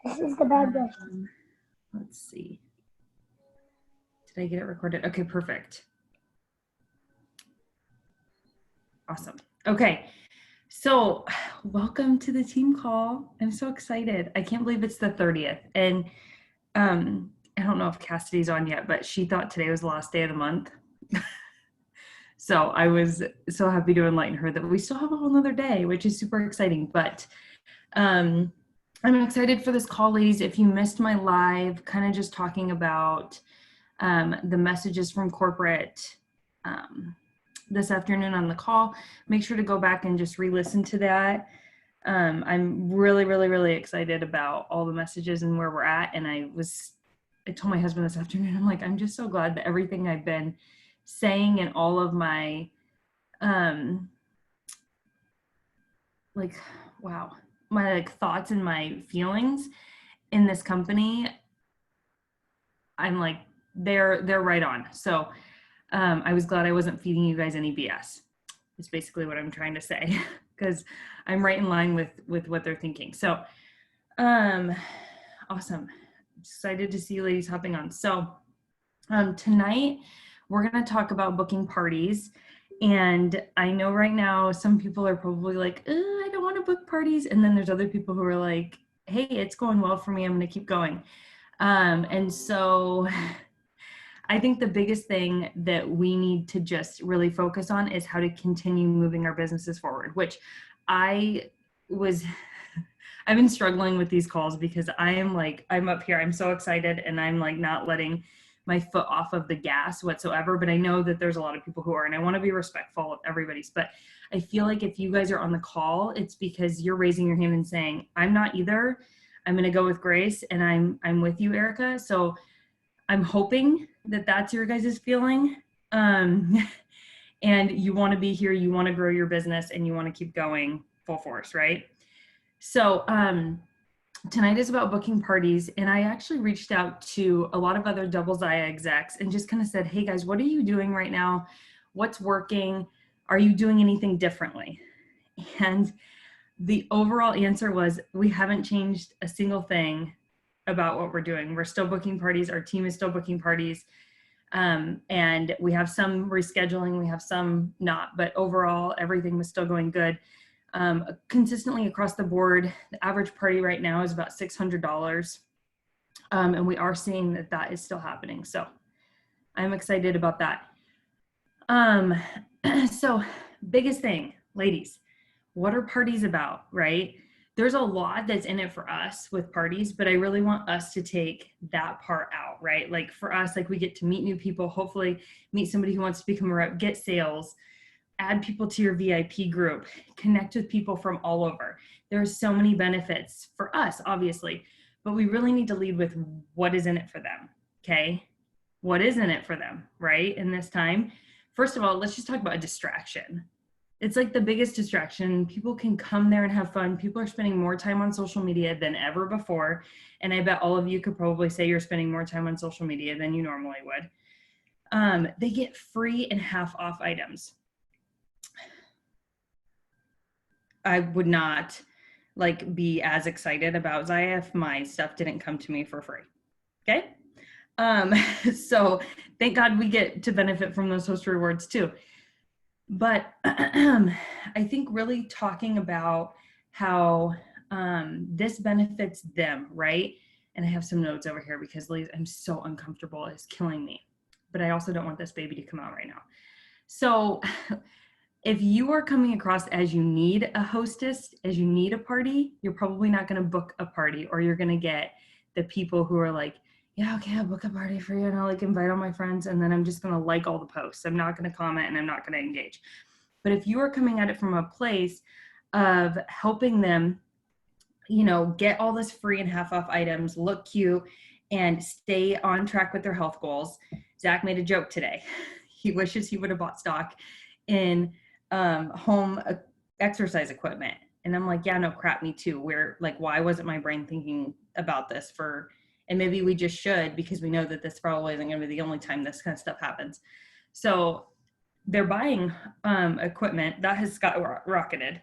This is the bad guy. Let's see. Did I get it recorded? Okay, perfect. Awesome. Okay. So welcome to the team call. I'm so excited. I can't believe it's the 30th. And I don't know if Cassidy's on yet, but she thought today was the last day of the month. So I was so happy to enlighten her that we still have a whole nother day, which is super exciting. But I'm excited for this call, ladies. If you missed my live, kind of just talking about the messages from corporate this afternoon on the call, make sure to go back and just re-listen to that. I'm really excited about all the messages and where we're at. And I told my husband this afternoon, I'm like, I'm just so glad that everything I've been saying and all of my, my thoughts and my feelings in this company, I'm like, they're right on. So I was glad I wasn't feeding you guys any BS. It's basically what I'm trying to say, because I'm right in line with what they're thinking. So awesome. Excited to see you ladies hopping on. So tonight we're going to talk about booking parties. And I know right now some people are probably like, I don't want to book parties. And then there's other people who are like, hey, it's going well for me. I'm going to keep going. And so I think the biggest thing that we need to just really focus on is how to continue moving our businesses forward, which I've been struggling with these calls because I'm up here, I'm so excited, and I'm like not letting my foot off of the gas whatsoever. But I know that there's a lot of people who are, and I want to be respectful of everybody's. But I feel like if you guys are on the call, it's because you're raising your hand and saying, I'm not either. I'm going to go with Grace, and I'm with you, Erica. So I'm hoping that that's your guys' feeling. And you want to be here, you want to grow your business, and you want to keep going full force, right? So tonight is about booking parties. And I actually reached out to a lot of other Double Zaya execs and just kind of said, hey guys, what are you doing right now? What's working? Are you doing anything differently? And the overall answer was, we haven't changed a single thing about what we're doing. We're still booking parties. Our team is still booking parties. And we have some rescheduling, we have some not, but overall everything was still going good. Consistently across the board, the average party right now is about $600. And we are seeing that is still happening. So I'm excited about that. So biggest thing, ladies, what are parties about, right? There's a lot that's in it for us with parties, but I really want us to take that part out, right? Like for us, like we get to meet new people, hopefully meet somebody who wants to become a rep, get sales, add people to your VIP group, connect with people from all over. There's so many benefits for us, obviously, but we really need to lead with what is in it for them, okay? What is in it for them, right? In this time, first of all, let's just talk about a distraction. It's like the biggest distraction. People can come there and have fun. People are spending more time on social media than ever before. And I bet all of you could probably say you're spending more time on social media than you normally would. They get free and half off items. I would not be as excited about Zaya if my stuff didn't come to me for free. Okay. So thank God we get to benefit from those host rewards too. But I think really talking about how this benefits them, right? And I have some notes over here because I'm so uncomfortable. It's killing me. But I also don't want this baby to come out right now. So if you are coming across as you need a hostess, as you need a party, you're probably not going to book a party, or you're going to get the people who are like, yeah, okay, I'll book a party for you and I'll invite all my friends, and then I'm just going to like all the posts. I'm not going to comment and I'm not going to engage. But if you are coming at it from a place of helping them, get all this free and half off items, look cute, and stay on track with their health goals. Zach made a joke today. He wishes he would have bought stock in home exercise equipment. And I'm like, yeah, no crap, me too. Why wasn't my brain thinking about this and maybe we just should, because we know that this probably isn't going to be the only time this kind of stuff happens. So they're buying equipment that has skyrocketed.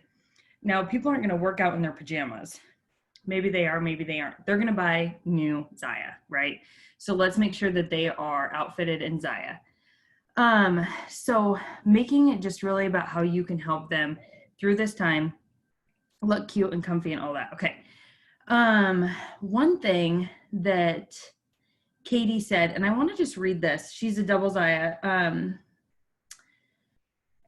Now, people aren't going to work out in their pajamas, Maybe they are, maybe they aren't. They're going to buy new Zaya, right? So let's make sure that they are outfitted in Zaya. So making it just really about how you can help them through this time, look cute and comfy and all that. Okay. One thing that Katie said, and I want to just read this. She's a double Zaya.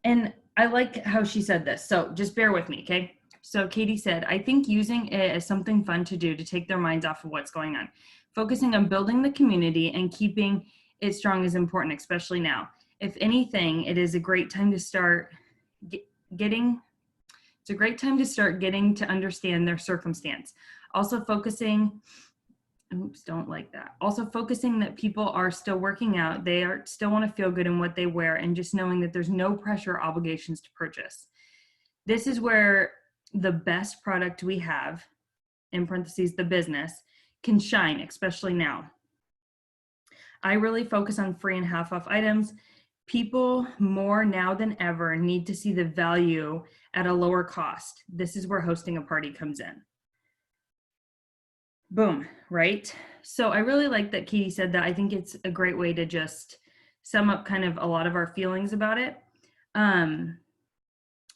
And I like how she said this. So just bear with me, okay? So Katie said, I think using it as something fun to do to take their minds off of what's going on. Focusing on building the community and keeping it strong is important, especially now. If anything, it is a great time to start getting to understand their circumstance. Also focusing that people are still working out. They are still want to feel good in what they wear, and just knowing that there's no pressure or obligations to purchase. This is where the best product we have, in parentheses, the business, can shine, especially now. I really focus on free and half off items. People more now than ever need to see the value at a lower cost. This is where hosting a party comes in. Boom, right? So I really like that Katie said that. I think it's a great way to just sum up kind of a lot of our feelings about it.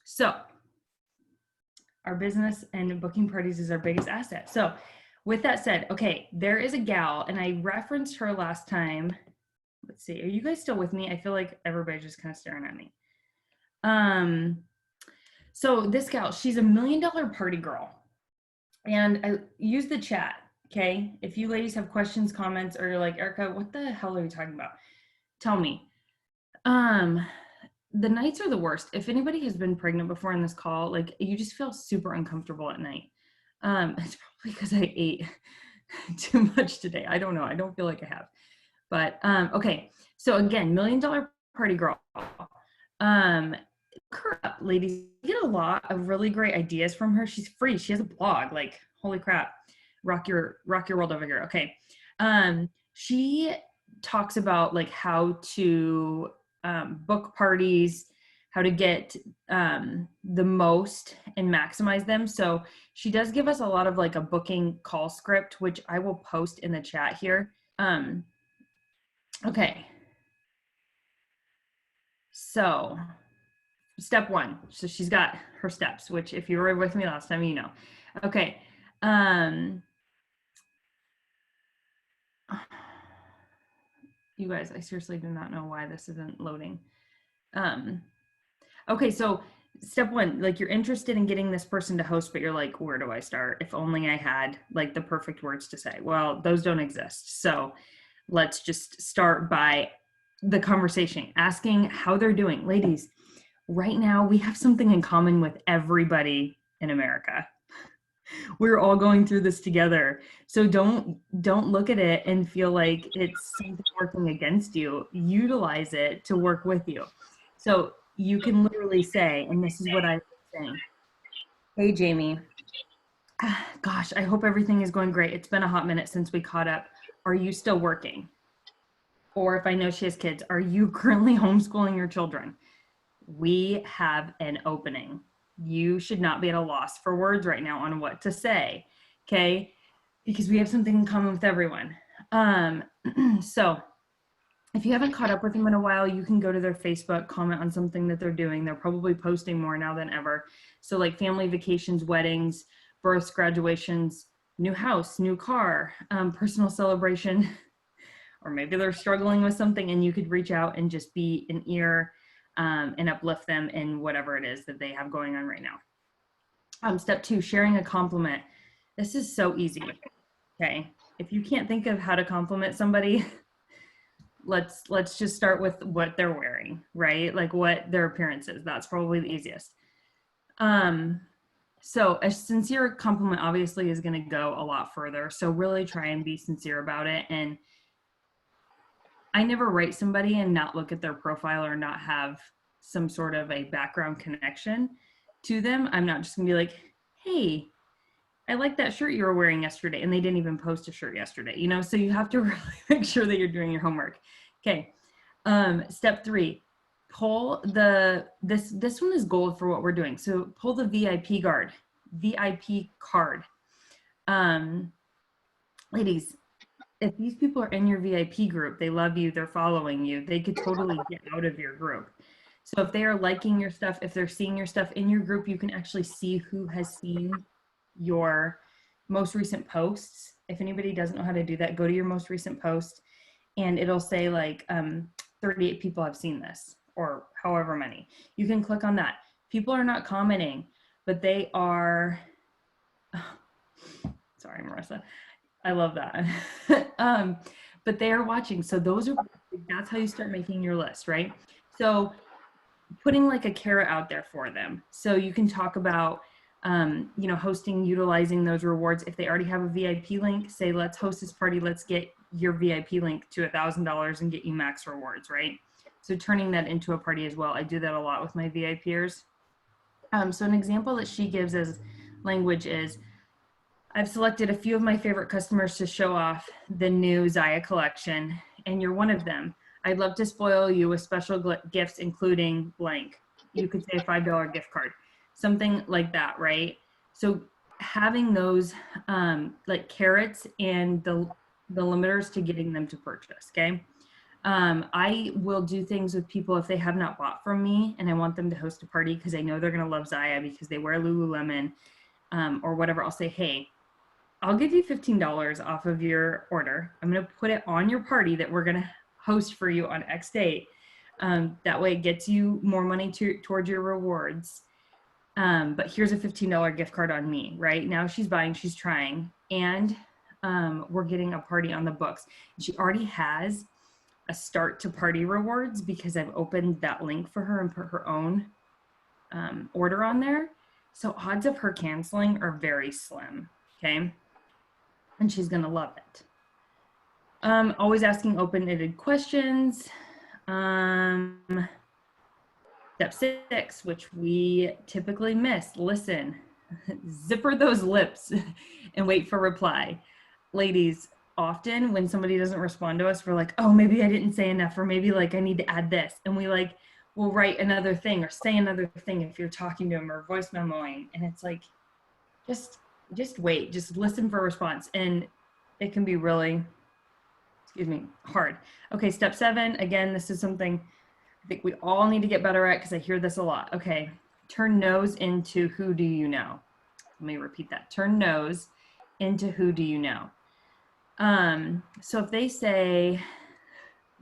So our business and booking parties is our biggest asset. So with that said, okay, there is a gal, and I referenced her last time. Let's see, are you guys still with me? I feel like everybody's just kind of staring at me. So this gal, she's $1 million party girl. And I use the chat, okay? If you ladies have questions, comments, or you're like, Erica, what the hell are you talking about? Tell me. The nights are the worst. If anybody has been pregnant before in this call, like you just feel super uncomfortable at night. It's probably because I ate too much today. I don't know. I don't feel like I have. But okay. So again, $1 million party girl. Ladies, you get a lot of really great ideas from her. She's free. She has a blog. Like, holy crap. Rock your world over here. Okay. She talks about like how to book parties, how to get the most and maximize them. So she does give us a lot of like a booking call script, which I will post in the chat here. Okay. So step one. So she's got her steps, which if you were with me last time, you know. Okay. You guys, I seriously do not know why this isn't loading. Okay, so step one, like you're interested in getting this person to host, but you're like, where do I start? If only I had like the perfect words to say. Well, those don't exist. So let's just start by the conversation, asking how they're doing. Ladies, right now we have something in common with everybody in America. We're all going through this together. So don't look at it and feel like it's something working against you. Utilize it to work with you. So you can literally say, and this is what I was saying. Hey, Jamie. Gosh, I hope everything is going great. It's been a hot minute since we caught up. Are you still working? Or if I know she has kids, are you currently homeschooling your children? We have an opening. You should not be at a loss for words right now on what to say, okay? Because we have something in common with everyone. So if you haven't caught up with them in a while, you can go to their Facebook, comment on something that they're doing. They're probably posting more now than ever. So like family vacations, weddings, births, graduations, new house, new car, personal celebration, or maybe they're struggling with something and you could reach out and just be an ear and uplift them in whatever it is that they have going on right now. Step two, sharing a compliment. This is so easy, okay? If you can't think of how to compliment somebody, let's just start with what they're wearing, right? Like what their appearance is. That's probably the easiest. So a sincere compliment obviously is going to go a lot further. So really try and be sincere about it. And I never write somebody and not look at their profile or not have some sort of a background connection to them. I'm not just gonna be like, hey, I like that shirt you were wearing yesterday, and they didn't even post a shirt yesterday, you know? So you have to really make sure that you're doing your homework. Okay, step three, pull this one is gold for what we're doing. So pull the VIP card. Ladies, if these people are in your VIP group, they love you, they're following you, they could totally get out of your group. So if they are liking your stuff, if they're seeing your stuff in your group, you can actually see who has seen your most recent posts. If anybody doesn't know how to do that, go to your most recent post and it'll say like 38 people have seen this or however many. You can click on that. People are not commenting, but they are, sorry, Marissa. I love that. But they are watching. So that's how you start making your list, right? So putting like a carrot out there for them. So you can talk about, hosting, utilizing those rewards. If they already have a VIP link, say, let's host this party. Let's get your VIP link to $1,000 and get you max rewards, right? So turning that into a party as well. I do that a lot with my VIPers. So an example that she gives as language is, I've selected a few of my favorite customers to show off the new Zaya collection, and you're one of them. I'd love to spoil you with special gifts, including blank. You could say a $5 gift card, something like that, right? So having those like carrots and the limiters to getting them to purchase, okay? I will do things with people if they have not bought from me and I want them to host a party because I know they're gonna love Zaya because they wear Lululemon or whatever. I'll say, hey, I'll give you $15 off of your order. I'm going to put it on your party that we're going to host for you on X date. That way it gets you more money towards your rewards. But here's a $15 gift card on me, right? Now she's buying, she's trying, and we're getting a party on the books. She already has a start to party rewards because I've opened that link for her and put her own order on there. So odds of her canceling are very slim, okay? And she's gonna love it. Always asking open-ended questions. Step 6, which we typically miss, listen. Zipper those lips and wait for reply. Ladies, often when somebody doesn't respond to us, we're like, oh, maybe I didn't say enough, or maybe like I need to add this. And we like, we'll write another thing or say another thing if you're talking to them or voice memoing. And it's like, just wait, just listen for a response. And it can be really, hard. Okay, step 7, again, this is something I think we all need to get better at because I hear this a lot. Okay, turn no's into who do you know? Let me repeat that. Turn no's into who do you know? So if they say,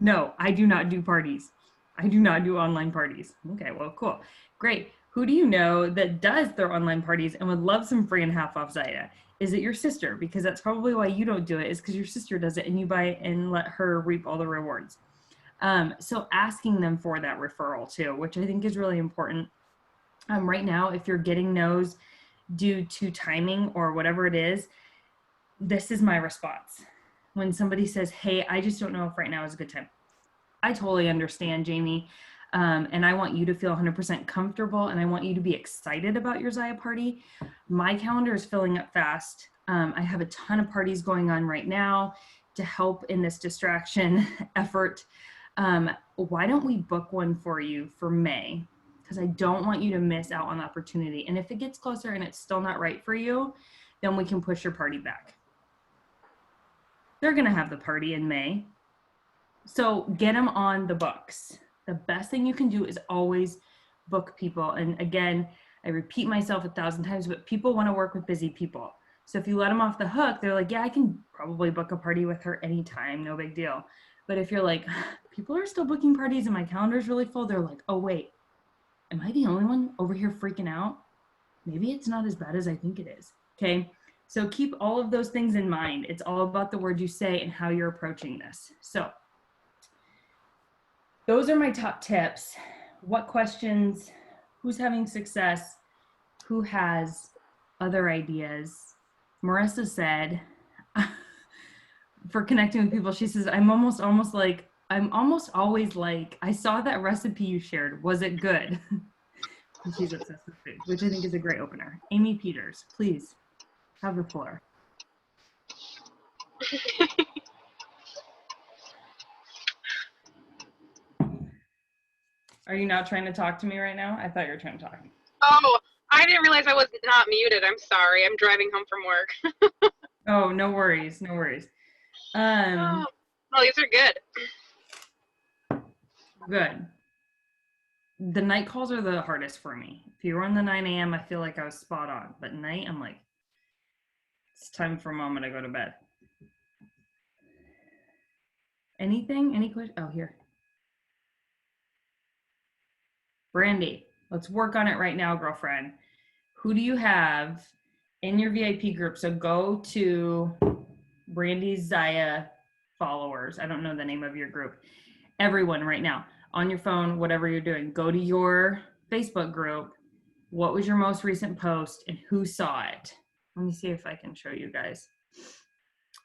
no, I do not do parties. I do not do online parties. Okay, well, cool. Great. Who do you know that does their online parties and would love some free and half off Zaya? Is it your sister? Because that's probably why you don't do it, is because your sister does it and you buy it and let her reap all the rewards. So asking them for that referral too, which I think is really important. Right now, if you're getting no's due to timing or whatever it is, this is my response. When somebody says, hey, I just don't know if right now is a good time. I totally understand, Jamie. And I want you to feel 100% comfortable and I want you to be excited about your Zaya party. My calendar is filling up fast. I have a ton of parties going on right now to help in this distraction effort. Why don't we book one for you for May? Because I don't want you to miss out on the opportunity. And if it gets closer and it's still not right for you, then we can push your party back. They're gonna have the party in May. So get them on the books. The best thing you can do is always book people. And again, I repeat myself 1,000 times, but people want to work with busy people. So if you let them off the hook, they're like, yeah, I can probably book a party with her anytime, no big deal. But if you're like, people are still booking parties and my calendar is really full, they're like, oh, wait, am I the only one over here freaking out? Maybe it's not as bad as I think it is, okay? So keep all of those things in mind. It's all about the word you say and how you're approaching this. So those are my top tips. What questions, who's having success, who has other ideas? Marissa said, for connecting with people, she says, I'm almost always like, I saw that recipe you shared. Was it good? And she's obsessed with food, which I think is a great opener. Amy Peters, please have the floor. Are you not trying to talk to me right now? I thought you were trying to talk. Oh, I didn't realize I was not muted. I'm sorry. I'm driving home from work. Oh, no worries, no worries. Um, Oh, these are good. good. The night calls are the hardest for me. If you run the 9 a.m., I feel like I was spot on. But night, I'm like, it's time for mama to go to bed. Anything? Any question? Oh, here. Brandy, let's work on it right now, girlfriend. Who do you have in your VIP group? So go to Brandy's Zaya followers. I don't know the name of your group. Everyone right now on your phone, whatever you're doing, go to your Facebook group. What was your most recent post and who saw it? Let me see if I can show you guys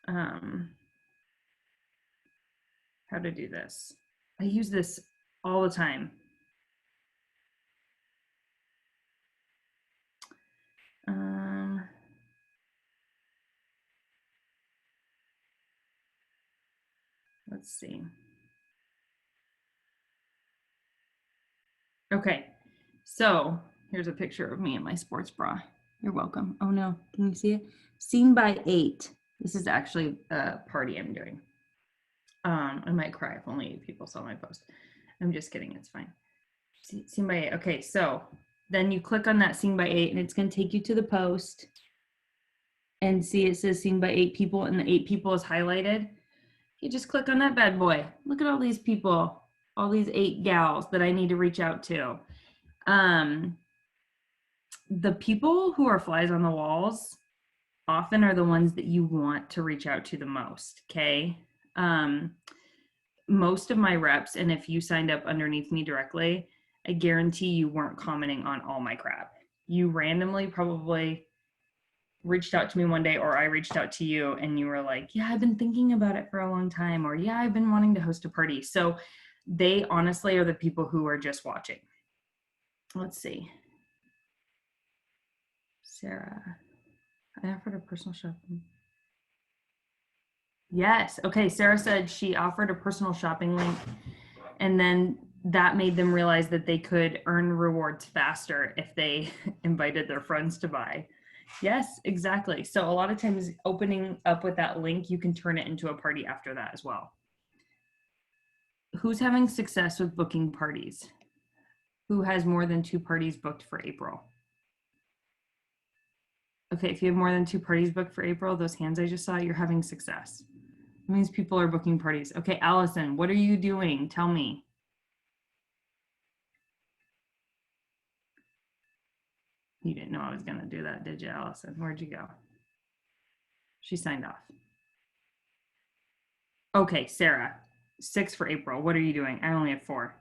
how to do this. I use this all the time. Let's see. Okay, so here's a picture of me in my sports bra. You're welcome. Oh no, can you see it? Seen by 8. This is actually a party I'm doing. I might cry if only 8 people saw my post. I'm just kidding, it's fine. Seen by 8. Okay, so then you click on that seen by 8 and it's gonna take you to the post and see it says seen by 8 people and the 8 people is highlighted. You just click on that bad boy. Look at all these people, all these 8 gals that I need to reach out to. The people who are flies on the walls often are the ones that you want to reach out to the most. Okay. Most of my reps, and if you signed up underneath me directly, I guarantee you weren't commenting on all my crap. You randomly probably reached out to me one day, or I reached out to you and you were like, yeah, I've been thinking about it for a long time, or yeah, I've been wanting to host a party. So they honestly are the people who are just watching. Let's see. Sarah, I offered a personal shopping. Yes. Okay. Sarah said she offered a personal shopping link, and then that made them realize that they could earn rewards faster if they invited their friends to buy. Yes, exactly. So a lot of times opening up with that link, you can turn it into a party after that as well. Who's having success with booking parties? Who has more than 2 parties booked for April? Okay, if you have more than 2 parties booked for April, those hands I just saw, you're having success. It means people are booking parties. Okay, Allison, what are you doing? Tell me. You didn't know I was going to do that, did you, Allison? Where'd you go? She signed off. Okay, Sarah, 6 for April. What are you doing? I only have 4.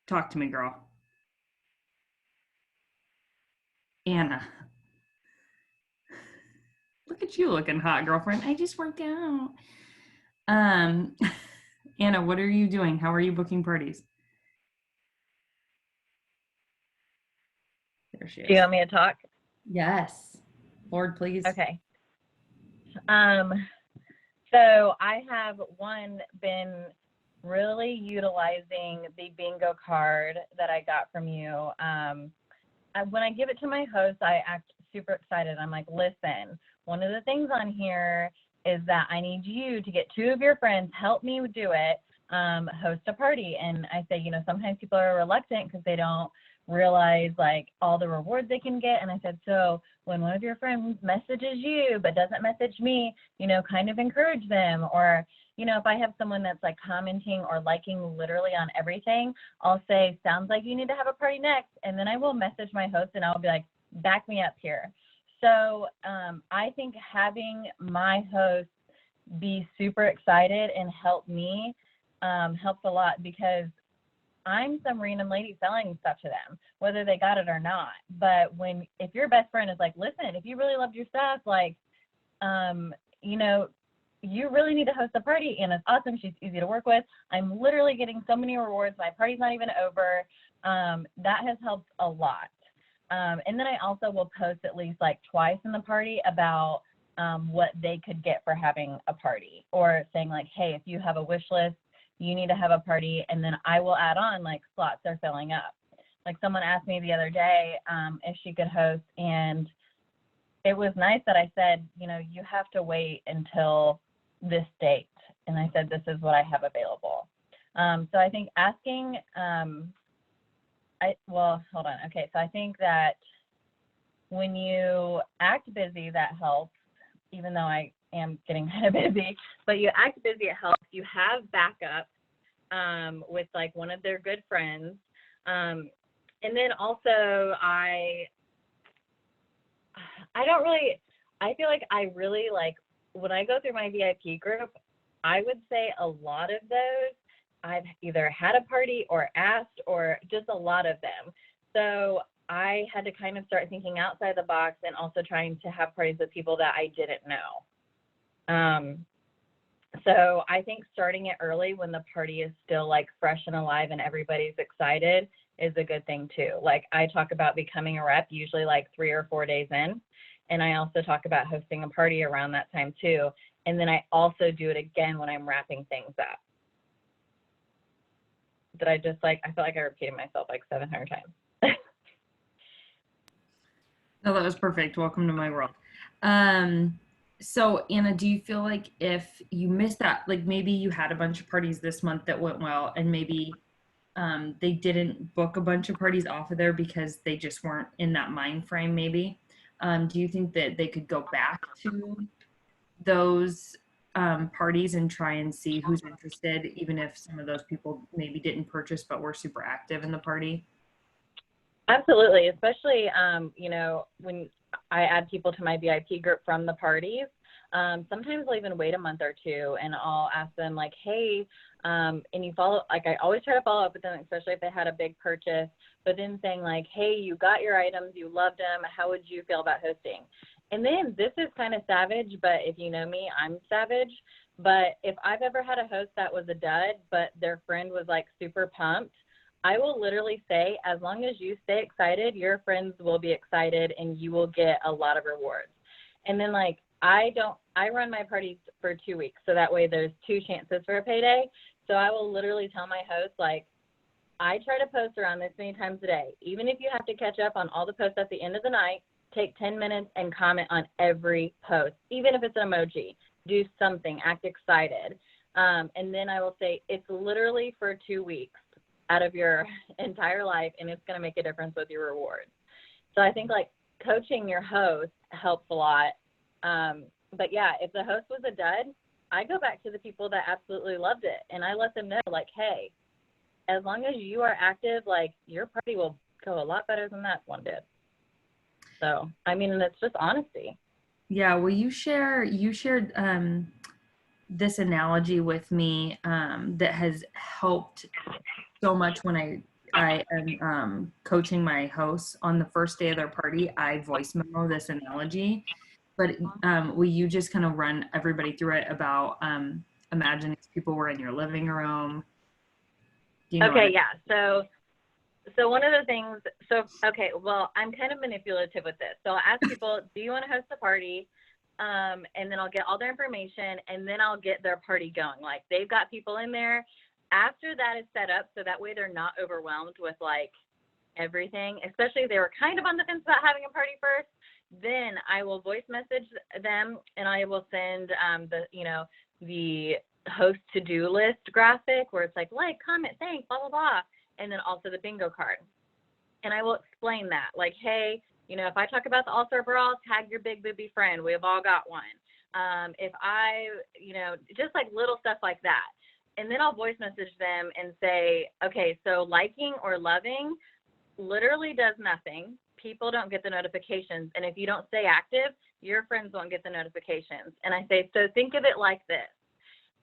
Talk to me, girl. Anna. Look at you looking hot, girlfriend. I just worked out. Um, Anna, what are you doing? How are you booking parties? There she Do you is. want me to talk? Yes. Lord, please. Okay. So I have been really utilizing the bingo card that I got from you. When I give it to my host, I act super excited. I'm like, listen, one of the things on here is that I need you to get 2 of your friends, help me do it, host a party. And I say, sometimes people are reluctant because they don't realize like all the rewards they can get. And I said, so when one of your friends messages you but doesn't message me, kind of encourage them. Or, if I have someone that's like commenting or liking literally on everything, I'll say, sounds like you need to have a party next. And then I will message my host and I'll be like, back me up here. So I think having my host be super excited and help me helps a lot, because I'm some random lady selling stuff to them, whether they got it or not. But if your best friend is like, listen, if you really loved your stuff, like, you really need to host a party, and it's awesome. She's easy to work with. I'm literally getting so many rewards. My party's not even over. That has helped a lot. And then I also will post at least like twice in the party about what they could get for having a party, or saying like, hey, if you have a wish list, you need to have a party. And then I will add on like slots are filling up. Like someone asked me the other day if she could host, and it was nice that I said, you have to wait until this date. And I said, this is what I have available. So I think asking, hold on. Okay. So I think that when you act busy, that helps, even though I am getting kind of busy, but you act busy, it helps. You have backup with like one of their good friends. And then also I feel like I really like, when I go through my VIP group, I would say a lot of those I've either had a party or asked, or just a lot of them. So I had to kind of start thinking outside the box and also trying to have parties with people that I didn't know. So I think starting it early when the party is still like fresh and alive and everybody's excited is a good thing too. Like I talk about becoming a rep usually like 3 or 4 days in. And I also talk about hosting a party around that time too. And then I also do it again when I'm wrapping things up. I feel like I repeated myself like 700 times. No, that was perfect. Welcome to my world. So Anna, do you feel like if you missed that, like maybe you had a bunch of parties this month that went well, and maybe they didn't book a bunch of parties off of there because they just weren't in that mind frame maybe? Do you think that they could go back to those parties and try and see who's interested, even if some of those people maybe didn't purchase but were super active in the party? Absolutely, especially when I add people to my VIP group from the parties. Sometimes I'll even wait a month or two and I'll ask them like, hey, and you follow, like I always try to follow up with them, especially if they had a big purchase, but then saying like, hey, you got your items, you loved them, how would you feel about hosting? And then this is kind of savage, but if you know me, I'm savage. But if I've ever had a host that was a dud, but their friend was like super pumped, I will literally say, as long as you stay excited, your friends will be excited and you will get a lot of rewards. And then like, I run my parties for 2 weeks. So that way there's 2 chances for a payday. So I will literally tell my host, like, I try to post around this many times a day. Even if you have to catch up on all the posts at the end of the night, take 10 minutes and comment on every post, even if it's an emoji. Do something, act excited. And then I will say, it's literally for 2 weeks out of your entire life, and it's going to make a difference with your rewards. So I think like coaching your host helps a lot. But yeah, if the host was a dud, I go back to the people that absolutely loved it, and I let them know like, hey, as long as you are active, like your party will go a lot better than that one did. So, I mean, and it's just honesty. Yeah, well, you shared this analogy with me that has helped so much when I am coaching my hosts on the first day of their party. I voice memo this analogy, but will you just kind of run everybody through it about imagine these people were in your living room? Do you know Okay, yeah. So one of the things, okay, well, I'm kind of manipulative with this. So I'll ask people, do you want to host a party? And then I'll get all their information, and then I'll get their party going. Like they've got people in there. After that is set up, so that way they're not overwhelmed with like everything, especially if they were kind of on the fence about having a party first. Then I will voice message them, and I will send the host to-do list graphic where it's like, comment, thanks, blah, blah, blah. And then also the bingo card. And I will explain that. Like, hey, if I talk about the All-Star Brawl, tag your big booby friend. We've all got one. If I, just like little stuff like that. And then I'll voice message them and say, okay, so liking or loving literally does nothing. People don't get the notifications. And if you don't stay active, your friends won't get the notifications. And I say, so think of it like this.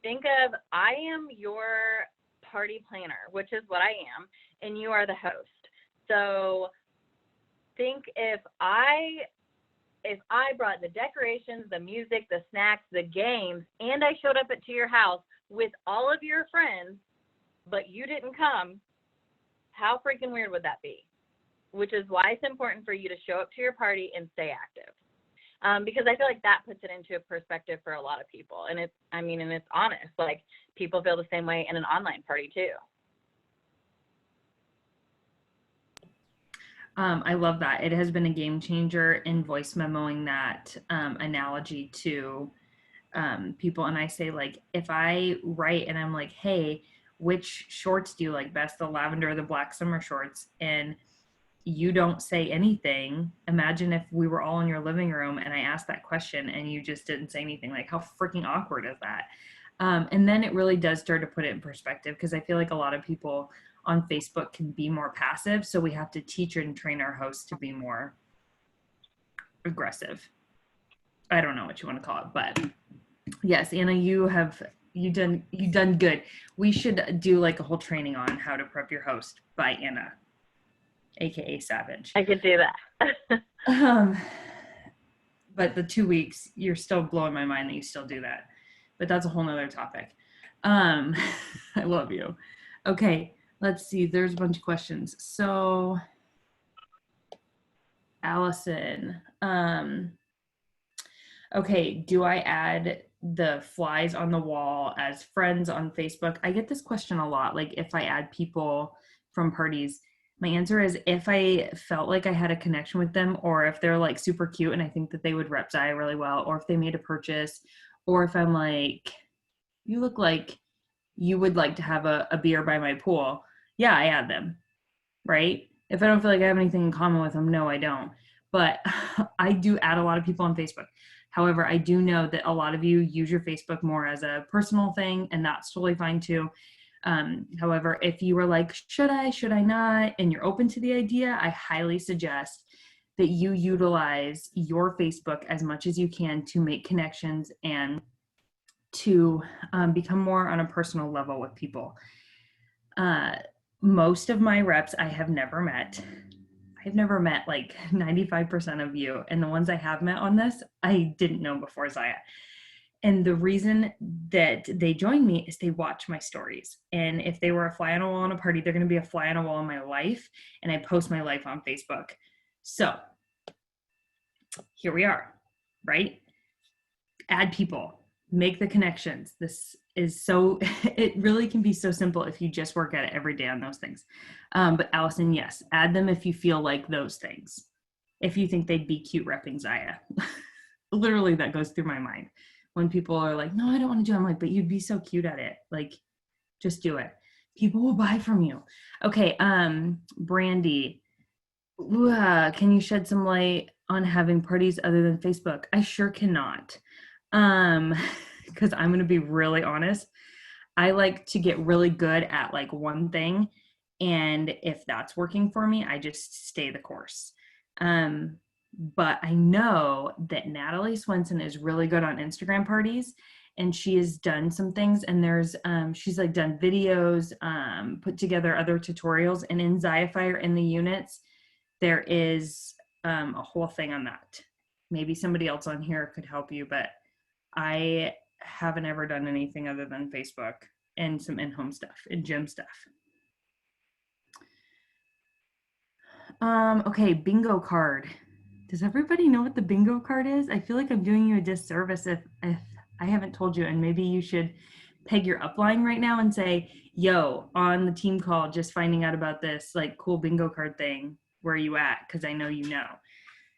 Think of, I am your party planner, which is what I am, and you are the host. So think if I brought the decorations, the music, the snacks, the games, and I showed up to your house with all of your friends, but you didn't come, how freaking weird would that be? Which is why it's important for you to show up to your party and stay active. Because I feel like that puts it into a perspective for a lot of people. And it's honest. Like people feel the same way in an online party too. I love that. It has been a game changer in voice memoing that analogy to people. And I say, like, if I write and I'm like, hey, which shorts do you like best, the lavender or the black summer shorts? And you don't say anything. Imagine if we were all in your living room and I asked that question and you just didn't say anything. Like, how freaking awkward is that? And then it really does start to put it in perspective, because I feel like a lot of people on Facebook can be more passive. So we have to teach and train our hosts to be more aggressive. I don't know what you want to call it, but yes, Anna, you done good. We should do like a whole training on how to prep your host by Anna, aka Savage. I could do that. But the 2 weeks, you're still blowing my mind that you still do that. But that's a whole nother topic. I love you. Okay, let's see. There's a bunch of questions. So, Allison, okay, do I add the flies on the wall as friends on Facebook? I get this question a lot. Like, if I add people from parties, my answer is if I felt like I had a connection with them, or if they're like super cute and I think that they would rep Zaya really well, or if they made a purchase, or if I'm like, you look like you would like to have a beer by my pool. Yeah, I add them, right? If I don't feel like I have anything in common with them, no, I don't. But I do add a lot of people on Facebook. However, I do know that a lot of you use your Facebook more as a personal thing, and that's totally fine too. However, if you were like, should I not, and you're open to the idea, I highly suggest that you utilize your Facebook as much as you can to make connections and to become more on a personal level with people. Most of my reps I have never met. I've never met like 95% of you. And the ones I have met on this, I didn't know before Zaya. And the reason that they join me is they watch my stories. And if they were a fly on a wall in a party, they're going to be a fly on a wall in my life. And I post my life on Facebook. So here we are, right? Add people, make the connections. This is so, it really can be so simple if you just work at it every day on those things. But Allison, yes, add them if you feel like those things. If you think they'd be cute repping Zaya. Literally, that goes through my mind. When people are like, no, I don't want to do it. I'm like, but you'd be so cute at it. Like, just do it. People will buy from you. Okay, Brandy, can you shed some light on having parties other than Facebook? I sure cannot. Because I'm going to be really honest. I like to get really good at like one thing. And if that's working for me, I just stay the course. But I know that Natalie Swenson is really good on Instagram parties, and she has done some things, and there's she's like done videos, put together other tutorials, and in Ziafire in the units there is a whole thing on that. Maybe somebody else on here could help you, but I haven't ever done anything other than Facebook and some in-home stuff and gym stuff. Okay, bingo card. Does everybody know what the bingo card is? I feel like I'm doing you a disservice if I haven't told you, and maybe you should peg your upline right now and say, yo, on the team call, just finding out about this like cool bingo card thing. Where are you at? Because I know you know,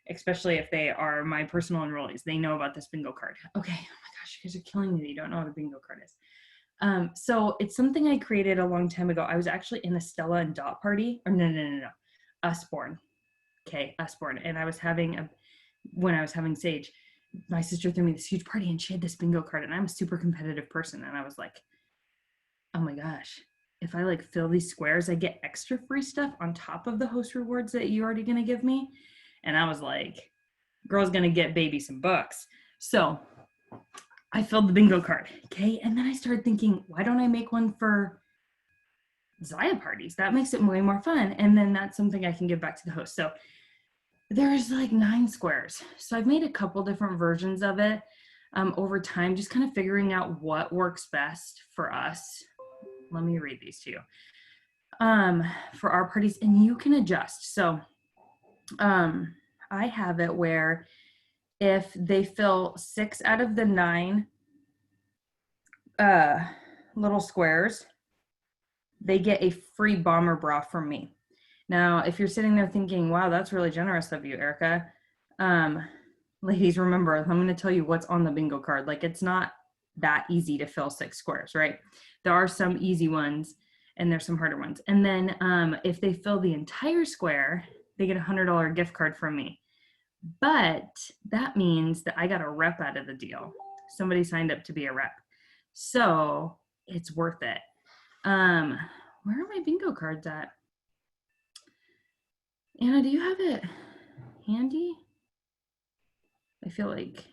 especially if they are my personal enrollees. They know about this bingo card. Okay, oh my gosh, you guys are killing me. You don't know what a bingo card is. So it's something I created a long time ago. I was actually in a Stella and Dot party, or no. Usborne. Okay, Usborne. And when I was having Sage, my sister threw me this huge party and she had this bingo card, and I'm a super competitive person. And I was like, oh my gosh, if I like fill these squares, I get extra free stuff on top of the host rewards that you're already going to give me. And I was like, girl's going to get baby some bucks. So I filled the bingo card. Okay. And then I started thinking, why don't I make one for Zaya parties? That makes it way more fun. And then that's something I can give back to the host. So there's like 9 squares. So I've made a couple different versions of it over time, just kind of figuring out what works best for us. Let me read these to you. For our parties, and you can adjust. So I have it where if they fill 6 out of the 9 little squares, they get a free bomber bra from me. Now, if you're sitting there thinking, wow, that's really generous of you, Erica, ladies, remember, I'm going to tell you what's on the bingo card. Like, it's not that easy to fill 6 squares, right? There are some easy ones and there's some harder ones. And then if they fill the entire square, they get a $100 gift card from me. But that means that I got a rep out of the deal. Somebody signed up to be a rep. So it's worth it. Where are my bingo cards at? Anna, do you have it handy? I feel like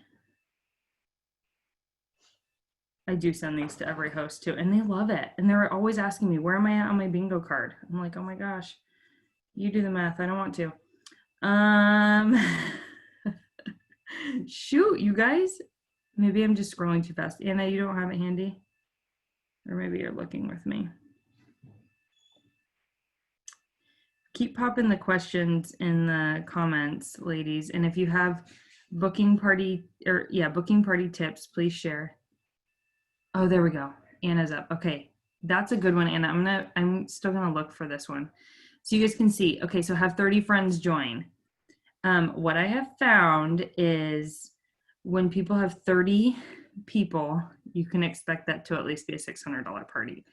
I do send these to every host too, and they love it. And they're always asking me, where am I at on my bingo card? I'm like, oh my gosh, you do the math. I don't want to. Shoot, you guys. Maybe I'm just scrolling too fast. Anna, you don't have it handy? Or maybe you're looking with me. Keep popping the questions in the comments, ladies. And if you have booking party tips, please share. Oh, there we go. Anna's up. Okay. That's a good one, Anna. I'm still gonna look for this one. So you guys can see. Okay, so have 30 friends join. What I have found is when people have 30 people, you can expect that to at least be a $600 party.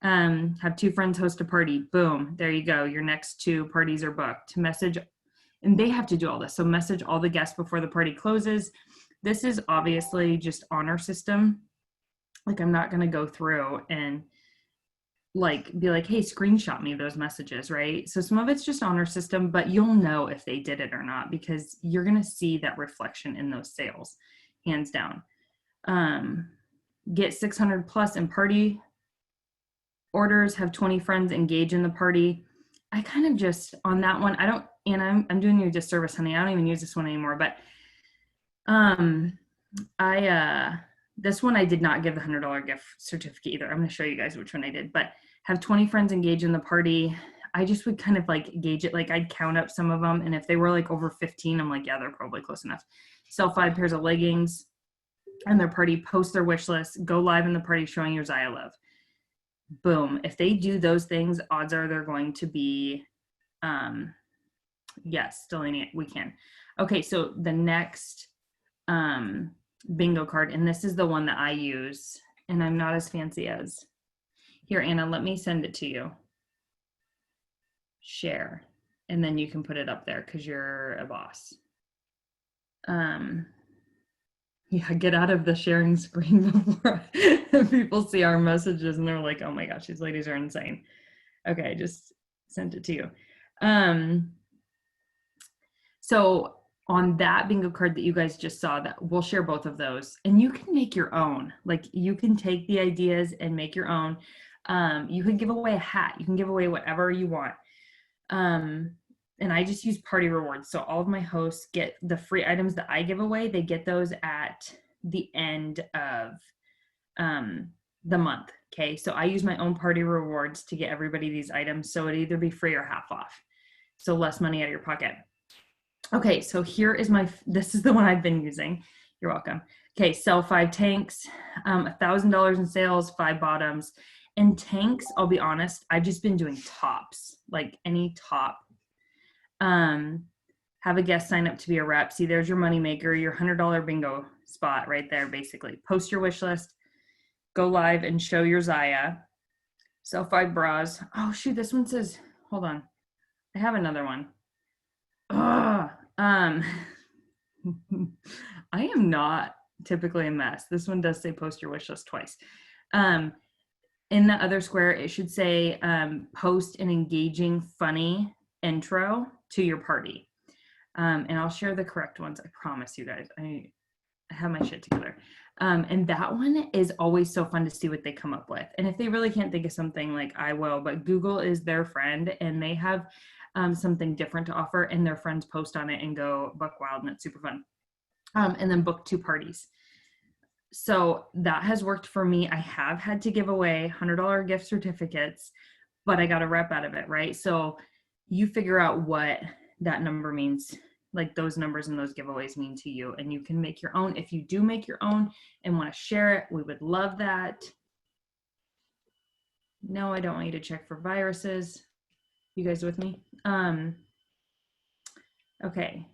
Have 2 friends host a party. Boom, there you go. Your next 2 parties are booked. Message, and they have to do all this. So message all the guests before the party closes. This is obviously just honor system. Like, I'm not going to go through and be like, hey, screenshot me those messages, right? So some of it's just honor system, but you'll know if they did it or not because you're going to see that reflection in those sales, hands down. Get 600 plus in party orders, have 20 friends engage in the party. I kind of just, on that one, I'm doing you a disservice, honey. I don't even use this one anymore, but this one I did not give the $100 gift certificate either. I'm going to show you guys which one I did, but have 20 friends engage in the party. I just would kind of like gauge it. Like, I'd count up some of them. And if they were like over 15, I'm like, yeah, they're probably close enough. Sell 5 pairs of leggings and their party, post their wish list, go live in the party showing your Zaya love. Boom. If they do those things, odds are they're going to be, yes, Delaney, we can. Okay, so the next bingo card, and this is the one that I use, and I'm not as fancy as. Here, Anna, let me send it to you. Share, and then you can put it up there because you're a boss. Yeah, get out of the sharing screen before people see our messages and they're like, oh my gosh, these ladies are insane. Okay, I just sent it to you. So on that bingo card that you guys just saw, that we'll share both of those, and you can make your own. Like, you can take the ideas and make your own. You can give away a hat. You can give away whatever you want. And I just use party rewards. So all of my hosts get the free items that I give away. They get those at the end of the month. Okay. So I use my own party rewards to get everybody these items. So it'd either be free or half off. So less money out of your pocket. Okay. So here is this is the one I've been using. You're welcome. Okay. Sell 5 tanks, $1,000 in sales, 5 bottoms. And tanks, I'll be honest, I've just been doing tops, like any top. Have a guest sign up to be a rep. See, there's your moneymaker, your $100 bingo spot right there, basically. Post your wish list, go live and show your Zaya. Sell 5 bras. Oh, shoot, this one says, hold on. I have another one. I am not typically a mess. This one does say post your wish list twice. In the other square, it should say post an engaging, funny intro to your party. And I'll share the correct ones. I promise you guys. I have my shit together. And that one is always so fun to see what they come up with. And if they really can't think of something, like, I will, but Google is their friend and they have something different to offer, and their friends post on it and go buck wild, and it's super fun. And then book 2 parties. So that has worked for me. I have had to give away $100 gift certificates, but I got a rep out of it, right? So you figure out what that number means, like those numbers and those giveaways mean to you, and you can make your own. If you do make your own and want to share it, we would love that. No, I don't want you to check for viruses. You guys with me? Okay.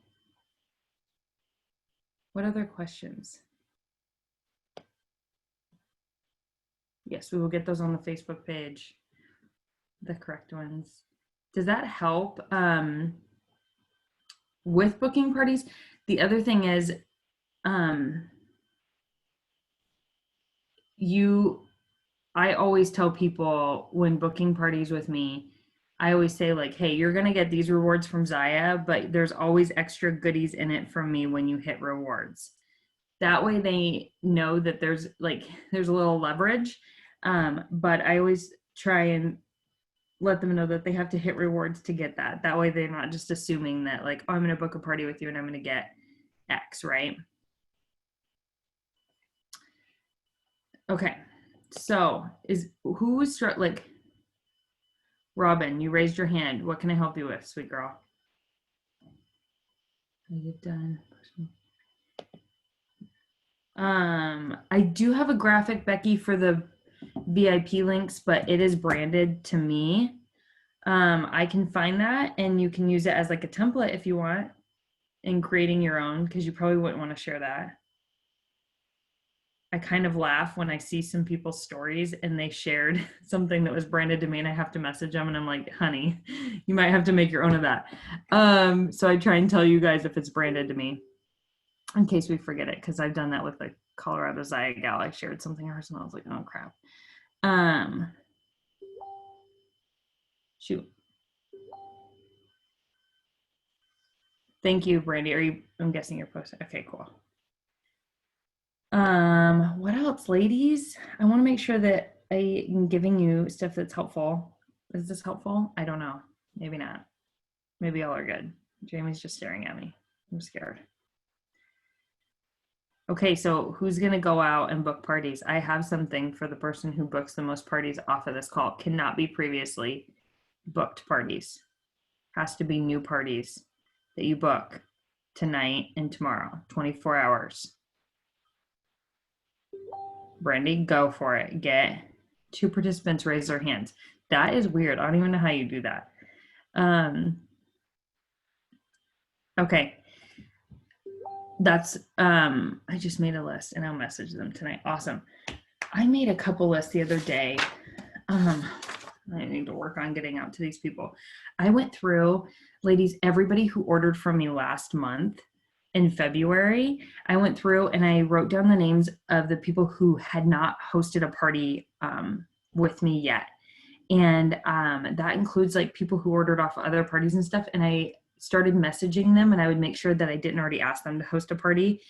What other questions? Yes, we will get those on the Facebook page, the correct ones. Does that help with booking parties? The other thing is, I always tell people when booking parties with me, I always say like, hey, you're going to get these rewards from Zaya, but there's always extra goodies in it from me when you hit rewards. That way they know that there's a little leverage. But I always try and let them know that they have to hit rewards to get that. That way they're not just assuming that like, oh, I'm going to book a party with you and I'm going to get X, right? Okay. So who's like, Robin, you raised your hand. What can I help you with, sweet girl? I get done. I do have a graphic, Becky, for the VIP links, but it is branded to me. I can find that and you can use it as like a template if you want in creating your own, because you probably wouldn't want to share that. I kind of laugh when I see some people's stories and they shared something that was branded to me and I have to message them and I'm like, honey, you might have to make your own of that. So I try and tell you guys if it's branded to me in case we forget it, because I've done that with the Colorado Zaya gal. I shared something of hers and I was like, oh crap. Shoot. Thank you, Brandy. I'm guessing you're posting. Okay, cool. What else, ladies? I want to make sure that I am giving you stuff that's helpful. Is this helpful? I don't know. Maybe not. Maybe y'all are good. Jamie's just staring at me. I'm scared. Okay, so who's gonna go out and book parties? I have something for the person who books the most parties off of this call. Cannot be previously booked parties. Has to be new parties that you book tonight and tomorrow, 24 hours. Brandy, go for it. Get 2 participants raise their hands. That is weird. I don't even know how you do that. Okay. That's, I just made a list and I'll message them tonight. Awesome. I made a couple lists the other day. I need to work on getting out to these people. I went through, ladies, everybody who ordered from me last month in February. I went through and I wrote down the names of the people who had not hosted a party with me yet. And that includes like people who ordered off other parties and stuff. And I started messaging them and I would make sure that I didn't already ask them to host a party.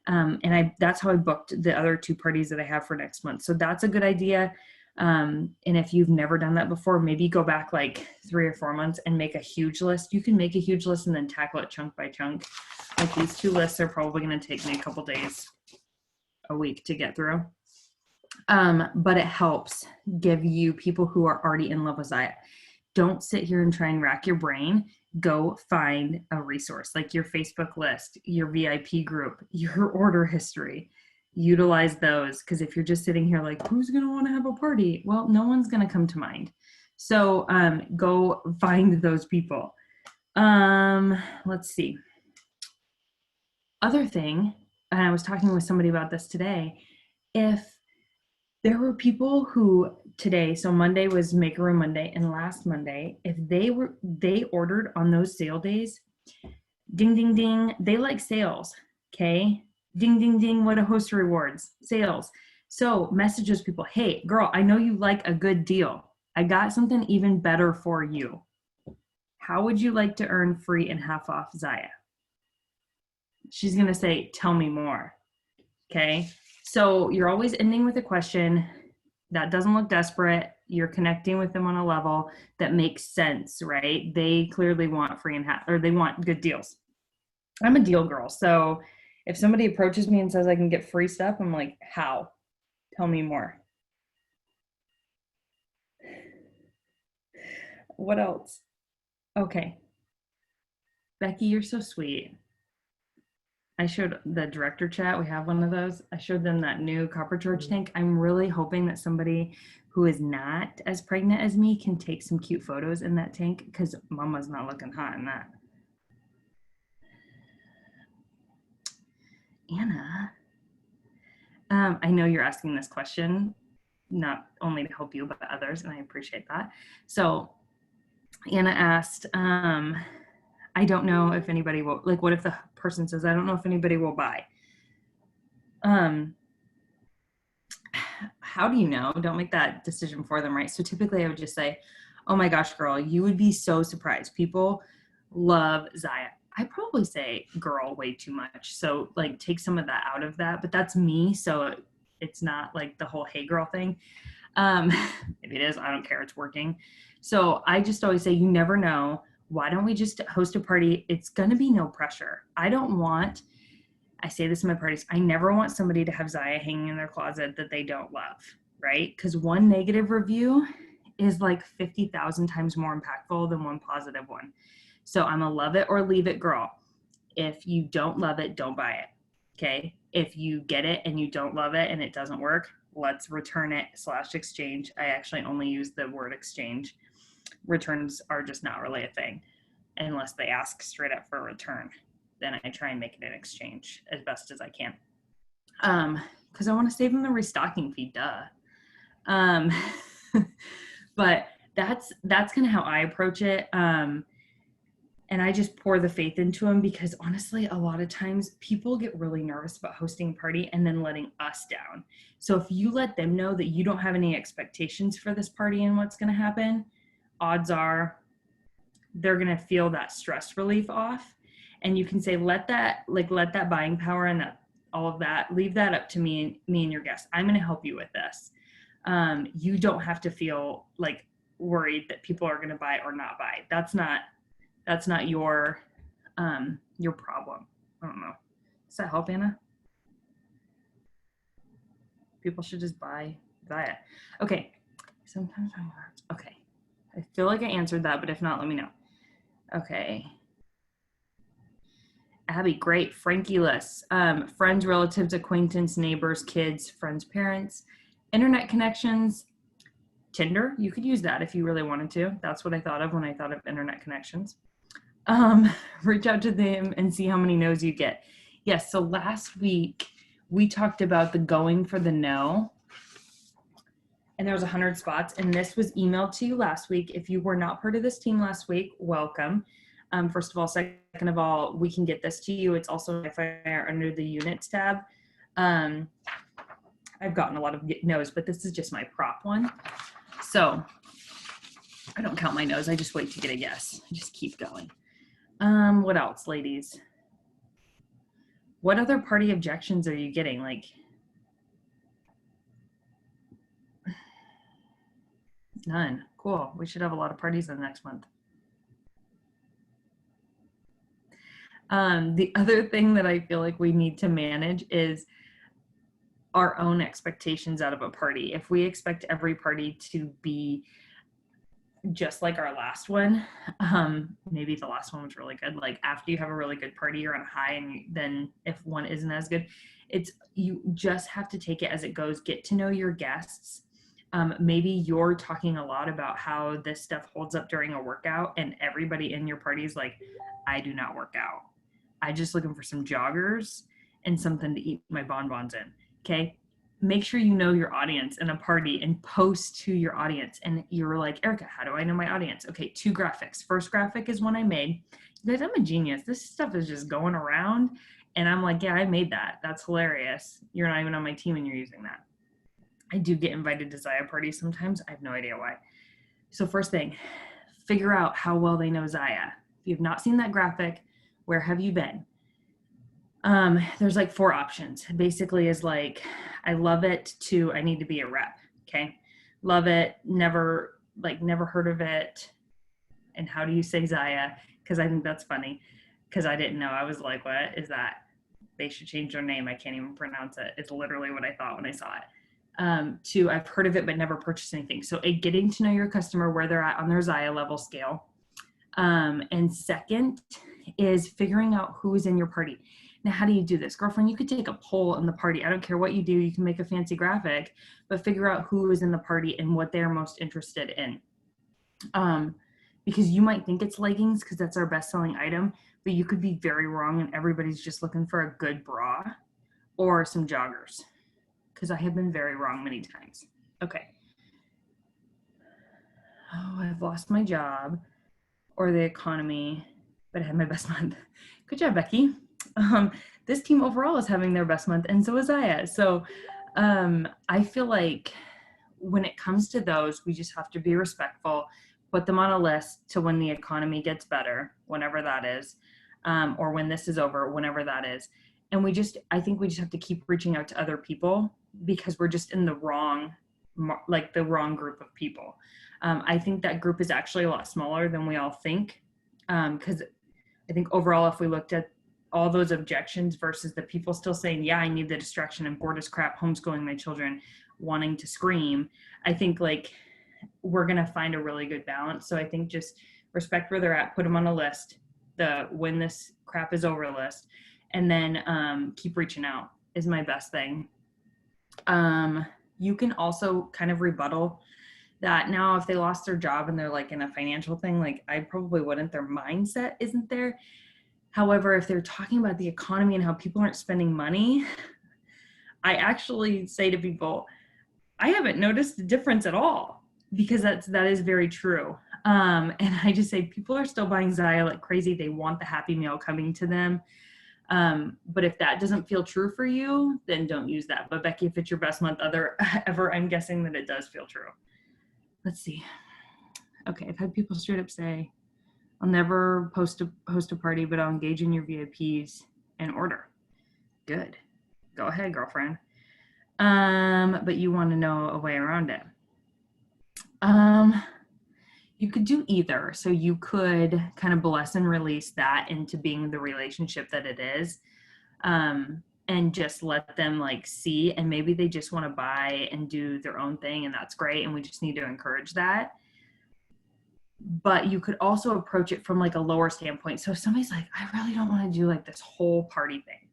And that's how I booked the other 2 parties that I have for next month. So that's a good idea. And if you've never done that before, maybe go back like 3 or 4 months and make a huge list. You can make a huge list and then tackle it chunk by chunk. Like these 2 lists are probably going to take me a couple days, a week to get through. But it helps give you people who are already in love with Zaya. Don't sit here and try and rack your brain. Go find a resource like your Facebook list, your VIP group, your order history. Utilize those, because if you're just sitting here like, who's going to want to have a party? Well, no one's going to come to mind. So go find those people. Let's see. Other thing, and I was talking with somebody about this today, if there were people who today, so Monday was Maker Room Monday, and last Monday, if they ordered on those sale days, ding, ding, ding, they like sales, okay? Ding, ding, ding, what a host of rewards, sales. So message those people, hey, girl, I know you like a good deal. I got something even better for you. How would you like to earn free and half off Zaya? She's gonna say, tell me more, okay? So you're always ending with a question that doesn't look desperate. You're connecting with them on a level that makes sense, right? They clearly want free and or they want good deals. I'm a deal girl. So if somebody approaches me and says I can get free stuff, I'm like, how? Tell me more. What else? Okay. Becky, you're so sweet. I showed the director chat, we have one of those. I showed them that new Copper George tank. I'm really hoping that somebody who is not as pregnant as me can take some cute photos in that tank, because mama's not looking hot in that. Anna, I know you're asking this question, not only to help you, but others, and I appreciate that. So Anna asked, I don't know if anybody will, like, what if the person says, I don't know if anybody will buy? How do you know? Don't make that decision for them, right? So typically I would just say, oh my gosh, girl, you would be so surprised. People love Zaya. I probably say girl way too much. So like take some of that out of that, but that's me. So it's not like the whole hey girl thing. If it is, I don't care. It's working. So I just always say, you never know. Why don't we just host a party? It's going to be no pressure. I say this in my parties, I never want somebody to have Zaya hanging in their closet that they don't love, right? Because one negative review is like 50,000 times more impactful than one positive one. So I'm a love it or leave it girl. If you don't love it, don't buy it, okay? If you get it and you don't love it and it doesn't work, let's return it / exchange. I actually only use the word exchange. Returns are just not really a thing unless they ask straight up for a return. Then I try and make it an exchange as best as I can. Because I want to save them the restocking fee, duh. But that's kind of how I approach it. And I just pour the faith into them, because honestly, a lot of times people get really nervous about hosting a party and then letting us down. So if you let them know that you don't have any expectations for this party and what's going to happen, odds are they're going to feel that stress relief off. And you can say, let that buying power and that all of that, leave that up to me and your guests. I'm going to help you with this. You don't have to feel like worried that people are going to buy or not buy. That's not your problem. I don't know. Does that help, Anna? People should just buy it. Okay. Sometimes okay. I feel like I answered that, but if not, let me know. Okay. Abby, great. Frankie lists. Friends, relatives, acquaintance, neighbors, kids, friends, parents, internet connections, Tinder. You could use that if you really wanted to. That's what I thought of when I thought of internet connections. Reach out to them and see how many no's you get. Yes, so last week we talked about the going for the no. And there was 100 spots, and this was emailed to you last week. If you were not part of this team last week, welcome. First of all. Second of all, we can get this to you. It's also under the units tab. I've gotten a lot of no's, but this is just my prop one. So I don't count my no's. I just wait to get a yes. I just keep going. What else, ladies? What other party objections are you getting? Like, none. Cool. We should have a lot of parties in the next month. The other thing that I feel like we need to manage is our own expectations out of a party. If we expect every party to be just like our last one, maybe the last one was really good. Like after you have a really good party, you're on a high, and then if one isn't as good, you just have to take it as it goes. Get to know your guests. Maybe you're talking a lot about how this stuff holds up during a workout, and everybody in your party is like, I do not work out. I just looking for some joggers and something to eat my bonbons in. Okay. Make sure you know your audience in a party and post to your audience. And you're like, Erica, how do I know my audience? Okay. 2 graphics. First graphic is one I made. You guys, I'm a genius. This stuff is just going around. And I'm like, yeah, I made that. That's hilarious. You're not even on my team and you're using that. I do get invited to Zaya parties sometimes. I have no idea why. So first thing, figure out how well they know Zaya. If you've not seen that graphic, where have you been? There's like 4 options. Basically is like, I love it to, I need to be a rep. Okay. Love it. Never heard of it. And how do you say Zaya? Cause I think that's funny. Cause I didn't know. I was like, what is that? They should change their name. I can't even pronounce it. It's literally what I thought when I saw it. 2, I've heard of it, but never purchased anything. So getting to know your customer, where they're at on their Zaya level scale. And second is figuring out who is in your party. Now, how do you do this? Girlfriend, you could take a poll in the party. I don't care what you do. You can make a fancy graphic, but figure out who is in the party and what they're most interested in. Because you might think it's leggings because that's our best-selling item, but you could be very wrong and everybody's just looking for a good bra or some joggers, because I have been very wrong many times. Okay. Oh, I've lost my job or the economy, but I had my best month. Good job, Becky. This team overall is having their best month, and so is Aya. So I feel like when it comes to those, we just have to be respectful, put them on a list to when the economy gets better, whenever that is, or when this is over, whenever that is. And I think we just have to keep reaching out to other people because we're just in the wrong group of people. I think that group is actually a lot smaller than we all think. Because I think overall, if we looked at all those objections versus the people still saying, yeah, I need the distraction and bored as crap, homeschooling my children, wanting to scream, I think like we're going to find a really good balance. So I think just respect where they're at, put them on a list, the when this crap is over list, and then keep reaching out is my best thing. You can also kind of rebuttal that now if they lost their job and they're like in a financial thing, like I probably wouldn't, their mindset isn't there. However, if they're talking about the economy and how people aren't spending money, I actually say to people, I haven't noticed the difference at all, because that is very true. And I just say people are still buying Zaya like crazy. They want the Happy Meal coming to them. But if that doesn't feel true for you, then don't use that. But Becky, if it's your best month ever, I'm guessing that it does feel true. Let's see. Okay, I've had people straight up say, I'll never host a party, but I'll engage in your VIPs and order. Good. Go ahead, girlfriend. But you want to know a way around it. You could do either. So you could kind of bless and release that into being the relationship that it is. And just let them like see, and maybe they just want to buy and do their own thing, and that's great. And we just need to encourage that. But you could also approach it from like a lower standpoint. So if somebody's like, I really don't want to do like this whole party thing.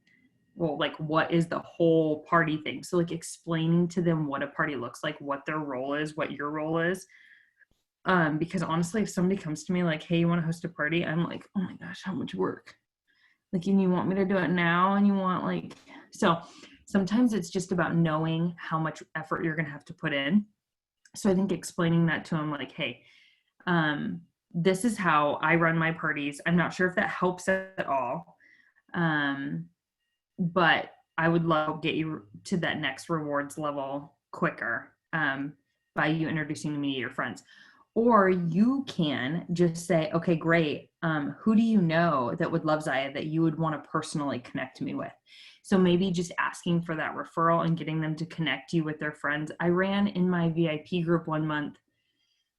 Well, like what is the whole party thing? So like explaining to them what a party looks like, what their role is, what your role is. Because honestly, if somebody comes to me like, hey, you want to host a party? I'm like, oh my gosh, how much work? Like, and you want me to do it now? And you want like, so sometimes it's just about knowing how much effort you're going to have to put in. So I think explaining that to them like, hey, this is how I run my parties. I'm not sure if that helps at all. But I would love to get you to that next rewards level quicker, by you introducing me to your friends. Or you can just say, okay, great. Who do you know that would love Zaya that you would want to personally connect me with? So maybe just asking for that referral and getting them to connect you with their friends. I ran in my VIP group one month.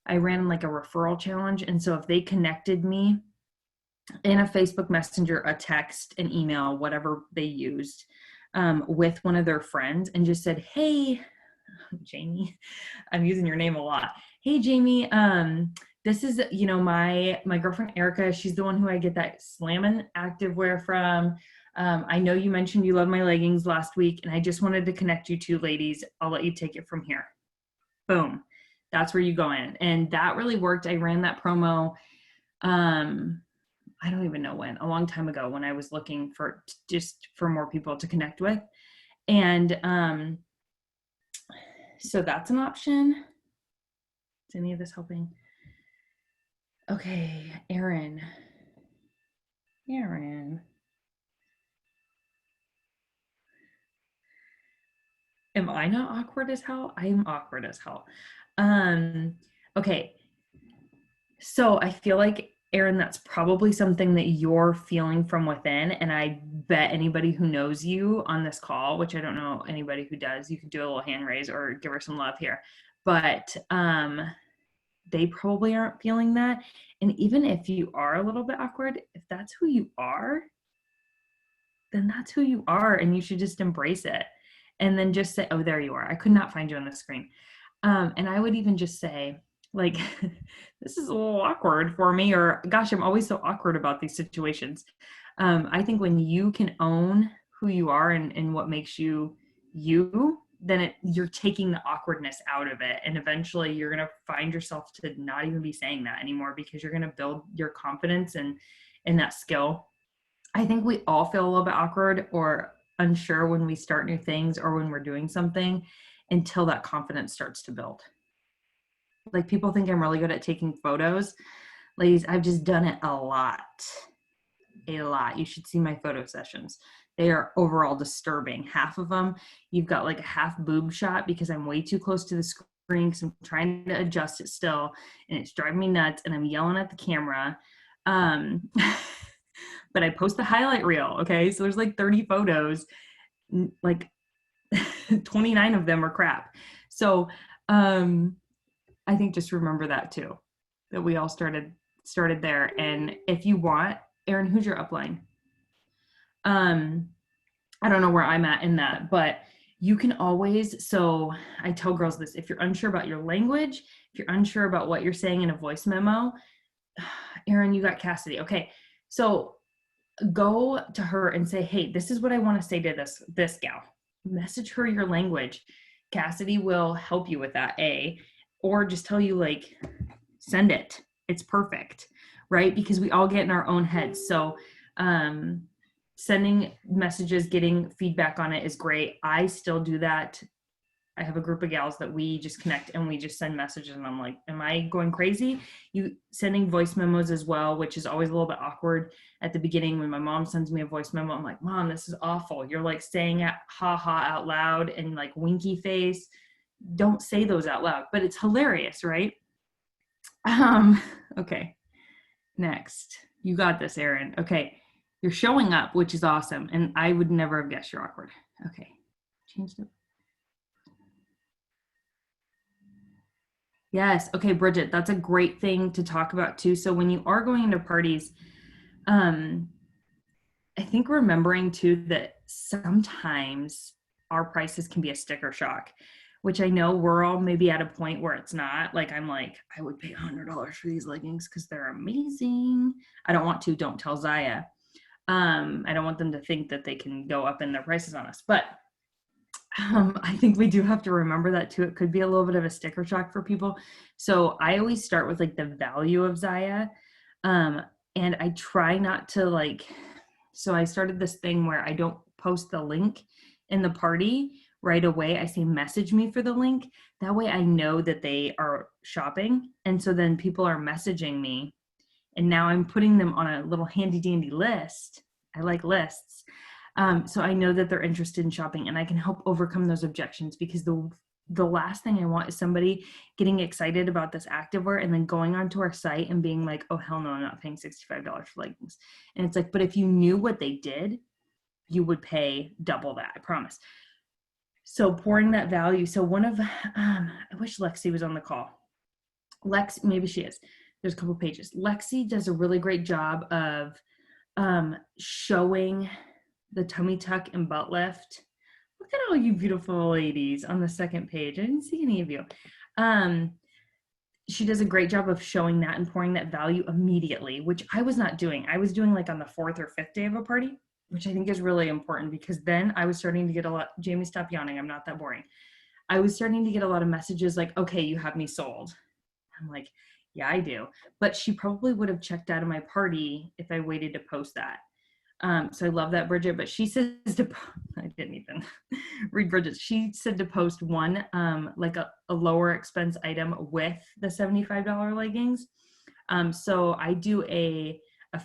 I ran like a referral challenge. And so if they connected me in a Facebook Messenger, a text, an email, whatever they used, with one of their friends and just said, hey, Jamie, I'm using your name a lot. Hey, Jamie, this is, my girlfriend, Erica. She's the one who I get that Slammin' activewear from. I know you mentioned you love my leggings last week, and I just wanted to connect you two ladies. I'll let you take it from here. Boom. That's where you go in. And that really worked. I ran that promo. I don't even know when, a long time ago when I was looking for more people to connect with. And so that's an option. Is any of this helping? Okay, Erin. Am I not awkward as hell? I am awkward as hell. Okay. So I feel like, Erin, that's probably something that you're feeling from within. And I bet anybody who knows you on this call, which I don't know anybody who does, you could do a little hand raise or give her some love here. But they probably aren't feeling that. And even if you are a little bit awkward, if that's who you are, then that's who you are. And you should just embrace it. And then just say, oh, there you are. I could not find you on the screen. And I would even just say, like, this is a little awkward for me, or gosh, I'm always so awkward about these situations. I think when you can own who you are and what makes you you, then you're taking the awkwardness out of it. And eventually you're going to find yourself to not even be saying that anymore, because you're going to build your confidence and that skill. I think we all feel a little bit awkward or unsure when we start new things or when we're doing something until that confidence starts to build. Like, people think I'm really good at taking photos. Ladies, I've just done it a lot. You should see my photo sessions. They are overall disturbing. Half of them, you've got like a half boob shot because I'm way too close to the screen because I'm trying to adjust it still, and it's driving me nuts, and I'm yelling at the camera. But I post the highlight reel, okay? So there's like 30 photos, like 29 of them are crap. So I think just remember that too, that we all started there. And if you want, Erin, who's your upline? I don't know where I'm at in that, but you can always, so I tell girls this, if you're unsure about your language, if you're unsure about what you're saying in a voice memo, Erin, you got Cassidy. Okay. So go to her and say, hey, this is what I want to say to this gal. Message her your language. Cassidy will help you with that, or just tell you, like, send it. It's perfect, right? Because we all get in our own heads. So sending messages, getting feedback on it is great. I still do that. I have a group of gals that we just connect and we just send messages, and I'm like, am I going crazy? You sending voice memos as well, which is always a little bit awkward at the beginning. When my mom sends me a voice memo, I'm like, Mom, this is awful. You're like saying ha ha out loud and like winky face. Don't say those out loud, but it's hilarious, right? Okay. Next. You got this, Erin. Okay. You're showing up, which is awesome. And I would never have guessed you're awkward. Okay. Changed it. Yes. Okay, Bridget, that's a great thing to talk about too. So when you are going into parties, I think remembering too that sometimes our prices can be a sticker shock, which I know we're all maybe at a point where it's not. Like, I'm like, I would pay $100 for these leggings because they're amazing. I don't want to. Don't tell Zaya. I don't want them to think that they can go up in their prices on us. But I think we do have to remember that too. It could be a little bit of a sticker shock for people. So I always start with like the value of Zaya. And I try not to so I started this thing where I don't post the link in the party right away. I say, message me for the link. That way I know that they are shopping. And so then people are messaging me, and now I'm putting them on a little handy dandy list. I like lists. So I know that they're interested in shopping, and I can help overcome those objections, because the last thing I want is somebody getting excited about this activewear and then going onto our site and being like, oh, hell no, I'm not paying $65 for leggings. And it's like, but if you knew what they did, you would pay double that, I promise. So pouring that value. So one of, I wish Lexi was on the call. Maybe she is. There's a couple pages. Lexi does a really great job of showing the tummy tuck and butt lift. Look at all you beautiful ladies on the second page. I didn't see any of you. She does a great job of showing that and pouring that value immediately, which I was not doing. I was doing like on the 4th or 5th day of a party, which I think is really important, because then I was starting to get a lot. Jamie, stop yawning. I'm not that boring. I was starting to get a lot of messages like, okay, you have me sold. I'm like, yeah, I do. But she probably would have checked out of my party if I waited to post that. So I love that, Bridget, but she says I didn't even read Bridget. She said to post one, like a lower expense item with the $75 leggings. So I do a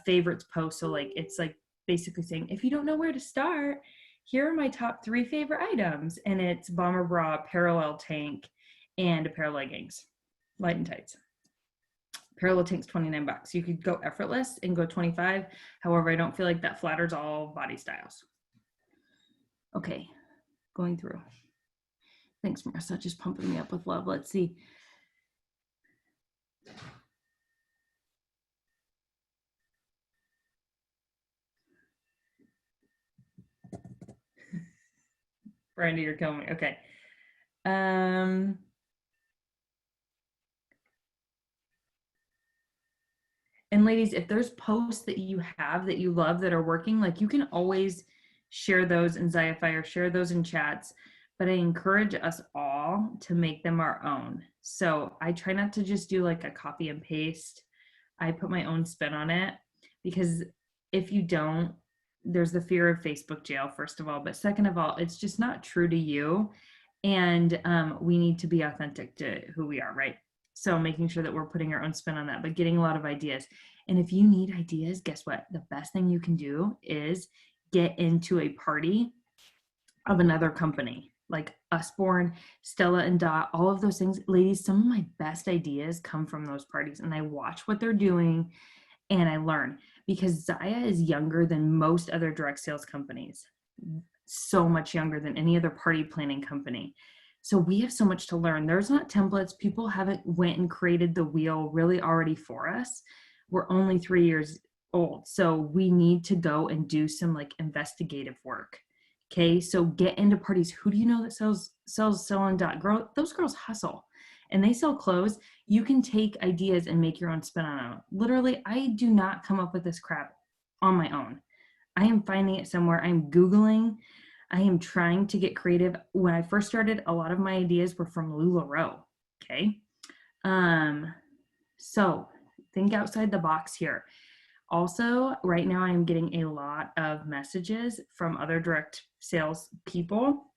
favorites post. So like, it's like basically saying, if you don't know where to start, here are my top 3 favorite items. And it's bomber bra, parallel tank, and a pair of leggings, light and tights. Parallel tank's $29. You could go effortless and go 25. However, I don't feel like that flatters all body styles. Okay, going through. Thanks, Marissa, just pumping me up with love. Let's see. Brandy, you're killing me. Okay. And ladies, if there's posts that you have that you love that are working, like you can always share those in Xiafy or share those in chats, but I encourage us all to make them our own. So I try not to just do like a copy and paste. I put my own spin on it, because if you don't, there's the fear of Facebook jail, first of all, but second of all, it's just not true to you. And we need to be authentic to who we are, right? So making sure that we're putting our own spin on that, but getting a lot of ideas. And if you need ideas, guess what? The best thing you can do is get into a party of another company, like Usborne, Stella and Dot, all of those things. Ladies, some of my best ideas come from those parties, and I watch what they're doing and I learn, because Zaya is younger than most other direct sales companies, so much younger than any other party planning company. So we have so much to learn. There's not templates. People haven't went and created the wheel really already for us. We're only 3 years old. So we need to go and do some like investigative work. Okay. So get into parties. Who do you know that sells Selling Dot? Girl, those girls hustle and they sell clothes. You can take ideas and make your own spin on it. Literally, I do not come up with this crap on my own. I am finding it somewhere. I'm Googling. I am trying to get creative. When I first started, a lot of my ideas were from LuLaRoe. Okay. So think outside the box here. Also, right now I'm getting a lot of messages from other direct sales people.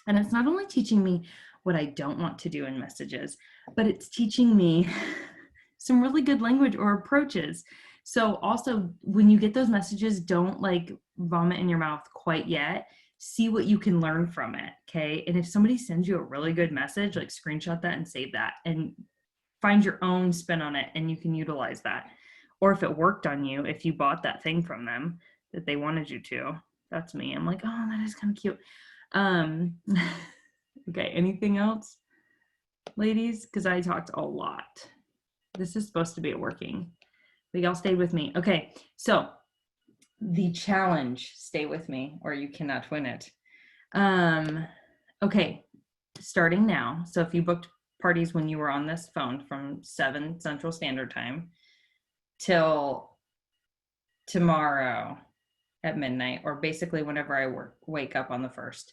And it's not only teaching me what I don't want to do in messages, but it's teaching me some really good language or approaches. So also, when you get those messages, don't like vomit in your mouth quite yet. See what you can learn from it, okay? And if somebody sends you a really good message, like screenshot that and save that and find your own spin on it, and you can utilize that. Or if it worked on you, if you bought that thing from them that they wanted you to. That's me. I'm like, oh, that is kind of cute. Okay, anything else, ladies? Because I talked a lot. This is supposed to be working, but y'all stayed with me. Okay, so the challenge, stay with me or you cannot win it. Okay, starting now. So if you booked parties when you were on this phone from 7 Central Standard Time till tomorrow at midnight, or basically whenever I wake up on the 1st,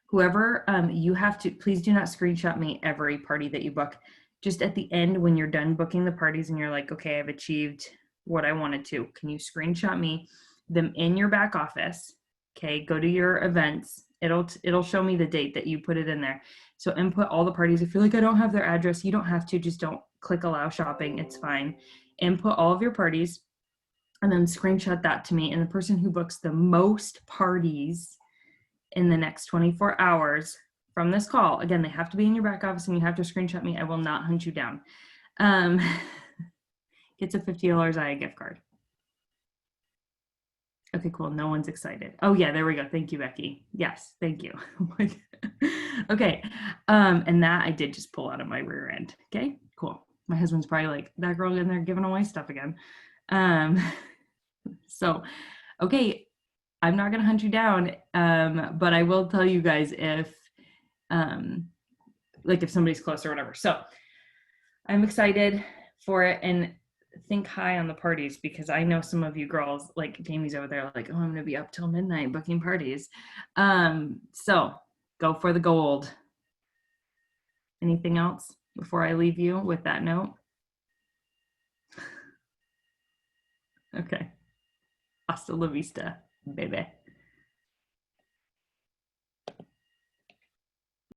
whoever, you have to, please do not screenshot me every party that you book. Just at the end, when you're done booking the parties and you're like, okay, I've achieved what I wanted to, can you screenshot me them in your back office? Okay, go to your events. It'll show me the date that you put it in there. So input all the parties. If you're like, I don't have their address, you don't have to, just don't click allow shopping. It's fine. Input all of your parties and then screenshot that to me. And the person who books the most parties in the next 24 hours from this call, again, they have to be in your back office and you have to screenshot me. I will not hunt you down. Gets a $50 Zaya gift card. Okay, cool. No one's excited. Oh yeah, there we go. Thank you, Becky. Yes, thank you. Okay. And that I did just pull out of my rear end. Okay, cool. My husband's probably like, that girl in there giving away stuff again. So, okay, I'm not going to hunt you down. But I will tell you guys if, like if somebody's close or whatever. So I'm excited for it. And think high on the parties, because I know some of you girls, like Jamie's over there, like, oh, I'm gonna be up till midnight booking parties. So go for the gold. Anything else before I leave you with that note? Okay. Hasta la vista, baby.